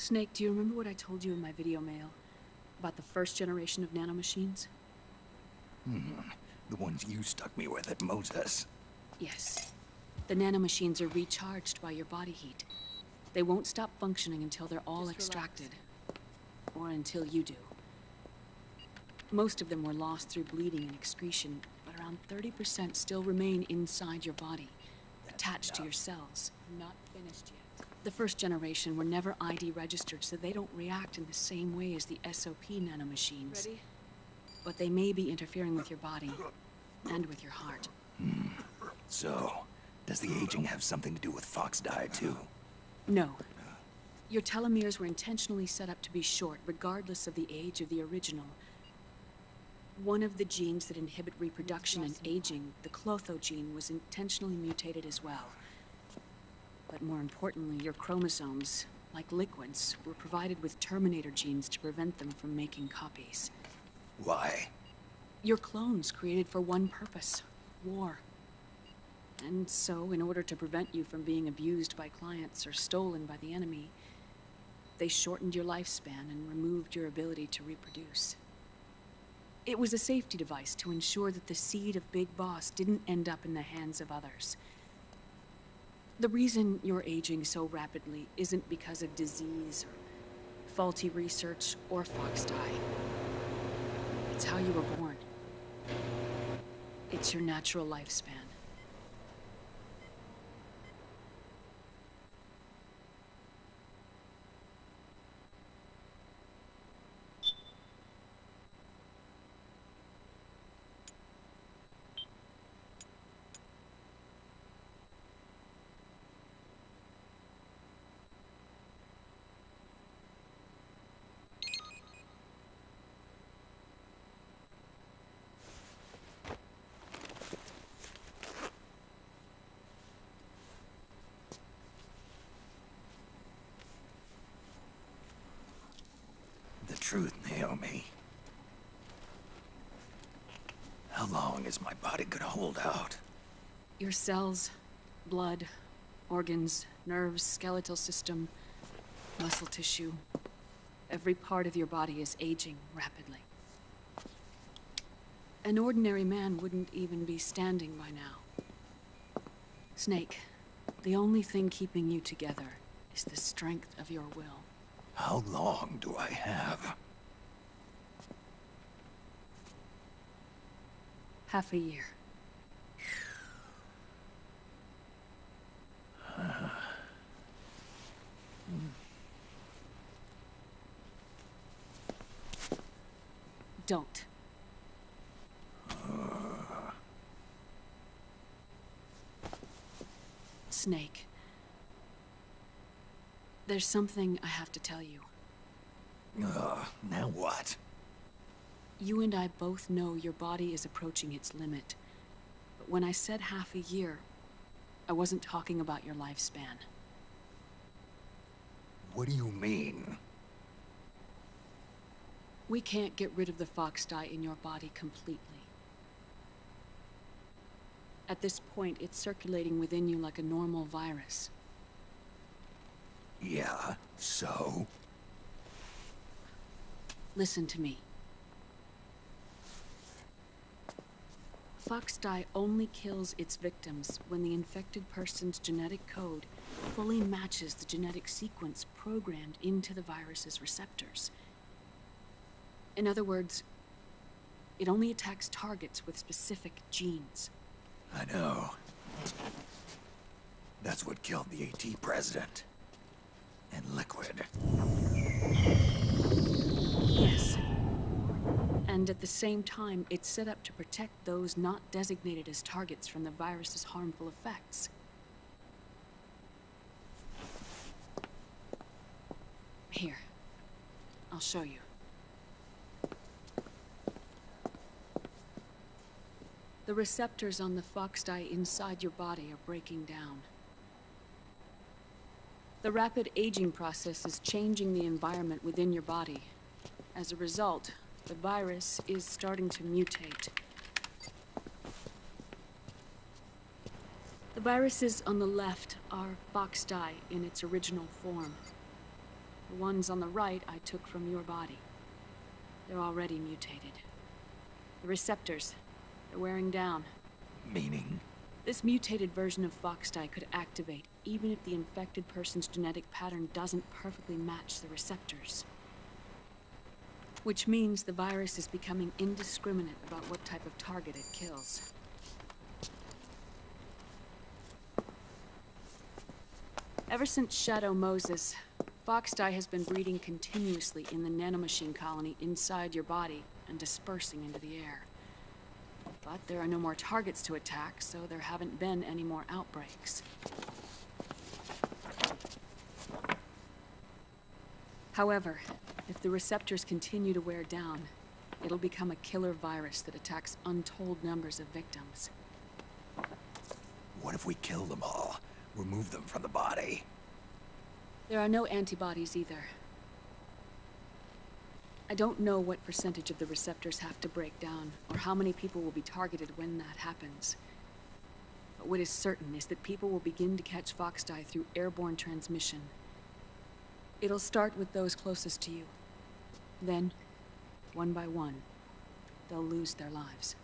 Snake, do you remember what I told you in my video mail? About the first generation of nanomachines? The ones you stuck me with at Moses. Yes. The nanomachines are recharged by your body heat. They won't stop functioning until they're all extracted. Or until you do. Most of them were lost through bleeding and excretion, but around 30% still remain inside your body, attached to your cells. Not finished yet. The first generation were never ID registered, so they don't react in the same way as the SOP nanomachines. Ready? But they may be interfering with your body, and with your heart. So, does the aging have something to do with Fox Die too? No. Your telomeres were intentionally set up to be short, regardless of the age of the original. One of the genes that inhibit reproduction and aging, the Klotho gene, was intentionally mutated as well. But more importantly, your chromosomes, like liquids, were provided with terminator genes to prevent them from making copies. Why? Your clones created for one purpose: war. And so, in order to prevent you from being abused by clients or stolen by the enemy, they shortened your lifespan and removed your ability to reproduce. It was a safety device to ensure that the seed of Big Boss didn't end up in the hands of others. The reason you're aging so rapidly isn't because of disease or faulty research or Fox Die. It's how you were born. It's your natural lifespan. The truth, Naomi. How long is my body gonna hold out? Your cells, blood, organs, nerves, skeletal system, muscle tissue. Every part of your body is aging rapidly. An ordinary man wouldn't even be standing by now. Snake, the only thing keeping you together is the strength of your will. How long do I have? Half a year. Don't. Snake. There's something I have to tell you. Now what? You and I both know your body is approaching its limit. But when I said half a year, I wasn't talking about your lifespan. What do you mean? We can't get rid of the Fox Die in your body completely. At this point, it's circulating within you like a normal virus. Yeah, so? Listen to me. Fox Die only kills its victims when the infected person's genetic code fully matches the genetic sequence programmed into the virus's receptors. In other words, it only attacks targets with specific genes. I know. That's what killed the AT president. And Liquid. Yes. And at the same time, it's set up to protect those not designated as targets from the virus's harmful effects. Here. I'll show you. The receptors on the Fox Die inside your body are breaking down. The rapid aging process is changing the environment within your body. As a result, the virus is starting to mutate. The viruses on the left are Fox Die in its original form. The ones on the right I took from your body. They're already mutated. The receptors, they're wearing down. Meaning? This mutated version of Foxdie could activate even if the infected person's genetic pattern doesn't perfectly match the receptors. Which means the virus is becoming indiscriminate about what type of target it kills. Ever since Shadow Moses, Foxdie has been breeding continuously in the nanomachine colony inside your body and dispersing into the air. But there are no more targets to attack, so there haven't been any more outbreaks. However, if the receptors continue to wear down, it'll become a killer virus that attacks untold numbers of victims. What if we kill them all? Remove them from the body? There are no antibodies either. I don't know what percentage of the receptors have to break down, or how many people will be targeted when that happens. But what is certain is that people will begin to catch Foxdie through airborne transmission. It'll start with those closest to you. Then, one by one, they'll lose their lives.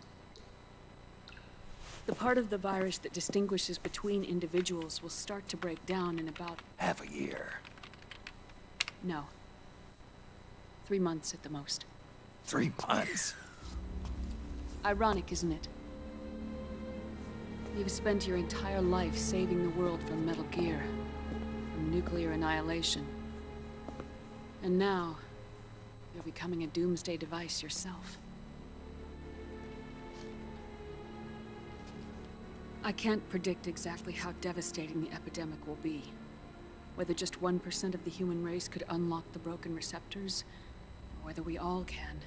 The part of the virus that distinguishes between individuals will start to break down in about... half a year. No. 3 months at the most. 3 months? Ironic, isn't it? You've spent your entire life saving the world from Metal Gear, from nuclear annihilation. And now, you're becoming a doomsday device yourself. I can't predict exactly how devastating the epidemic will be. Whether just 1% of the human race could unlock the broken receptors, or whether we all can.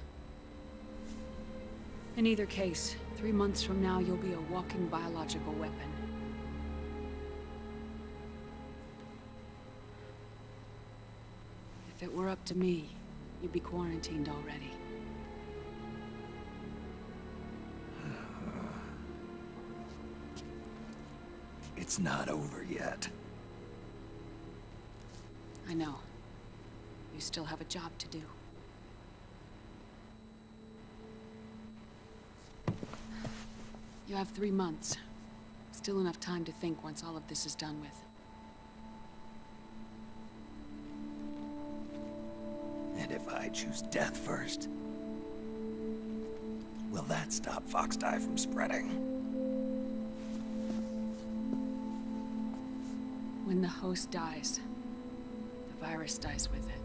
In either case, 3 months from now, you'll be a walking biological weapon. If it were up to me, you'd be quarantined already. It's not over yet. I know. You still have a job to do. You have 3 months. Still enough time to think once all of this is done with. And if I choose death first, will that stop Foxdie from spreading? When the host dies, the virus dies with it.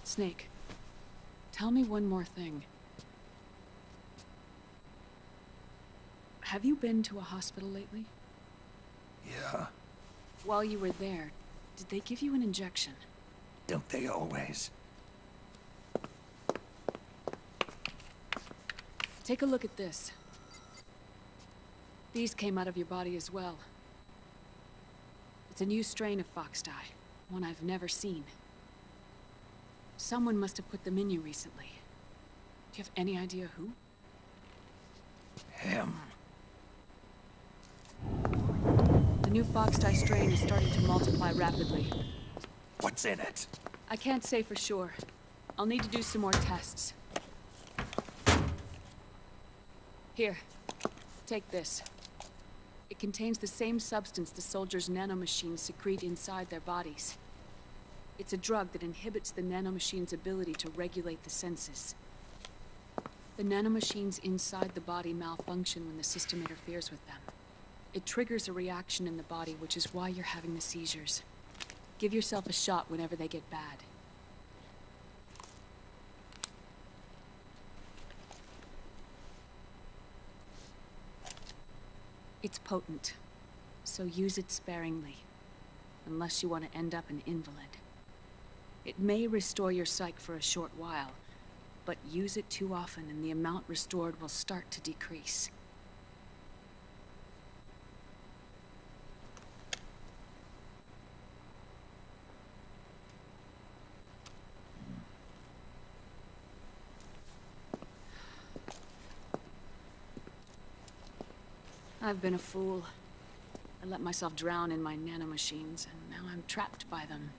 Snake, tell me one more thing. Have you been to a hospital lately? Yeah. While you were there, did they give you an injection? Don't they always? Take a look at this. These came out of your body as well. It's a new strain of Foxdie, one I've never seen. Someone must have put them in you recently. Do you have any idea who? Him. The new Foxdie strain is starting to multiply rapidly. What's in it? I can't say for sure. I'll need to do some more tests. Here, take this. It contains the same substance the soldiers' nanomachines secrete inside their bodies. It's a drug that inhibits the nanomachine's ability to regulate the senses. The nanomachines inside the body malfunction when the system interferes with them. It triggers a reaction in the body, which is why you're having the seizures. Give yourself a shot whenever they get bad. It's potent, so use it sparingly, unless you want to end up an invalid. It may restore your psyche for a short while, But use it too often and the amount restored will start to decrease. I've been a fool. I let myself drown in my nanomachines, and now I'm trapped by them.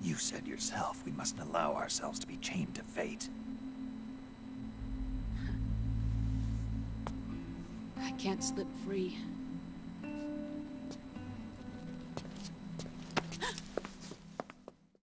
You said yourself we mustn't allow ourselves to be chained to fate. I can't slip free.